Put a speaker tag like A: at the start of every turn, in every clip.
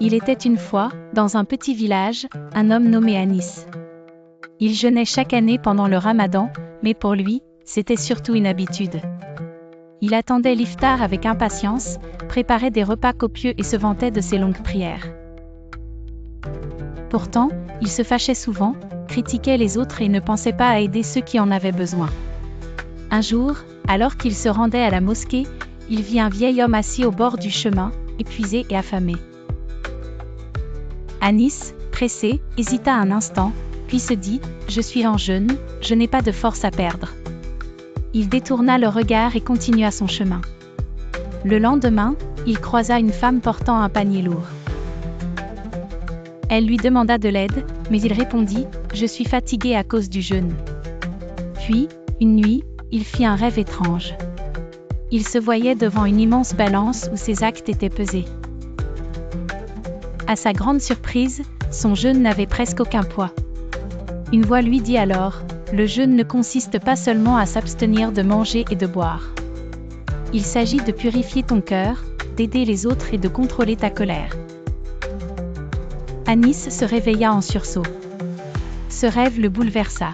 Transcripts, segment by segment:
A: Il était une fois, dans un petit village, un homme nommé Anis. Il jeûnait chaque année pendant le Ramadan, mais pour lui, c'était surtout une habitude. Il attendait l'iftar avec impatience, préparait des repas copieux et se vantait de ses longues prières. Pourtant, il se fâchait souvent, critiquait les autres et ne pensait pas à aider ceux qui en avaient besoin. Un jour, alors qu'il se rendait à la mosquée, il vit un vieil homme assis au bord du chemin, épuisé et affamé. Anis, pressé, hésita un instant, puis se dit « Je suis en jeûne, je n'ai pas de force à perdre ». Il détourna le regard et continua son chemin. Le lendemain, il croisa une femme portant un panier lourd. Elle lui demanda de l'aide, mais il répondit « Je suis fatigué à cause du jeûne ». Puis, une nuit, il fit un rêve étrange. Il se voyait devant une immense balance où ses actes étaient pesés. À sa grande surprise, son jeûne n'avait presque aucun poids. Une voix lui dit alors « Le jeûne ne consiste pas seulement à s'abstenir de manger et de boire. Il s'agit de purifier ton cœur, d'aider les autres et de contrôler ta colère. » Anis se réveilla en sursaut. Ce rêve le bouleversa.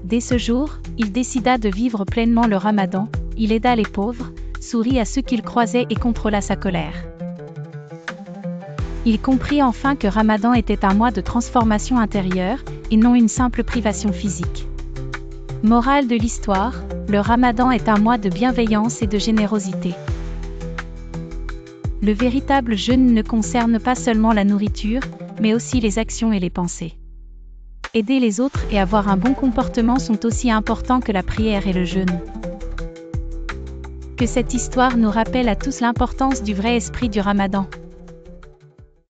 A: Dès ce jour, il décida de vivre pleinement le Ramadan, il aida les pauvres, sourit à ceux qu'il croisait et contrôla sa colère. Il comprit enfin que Ramadan était un mois de transformation intérieure, et non une simple privation physique. Morale de l'histoire, le Ramadan est un mois de bienveillance et de générosité. Le véritable jeûne ne concerne pas seulement la nourriture, mais aussi les actions et les pensées. Aider les autres et avoir un bon comportement sont aussi importants que la prière et le jeûne. Que cette histoire nous rappelle à tous l'importance du vrai esprit du Ramadan.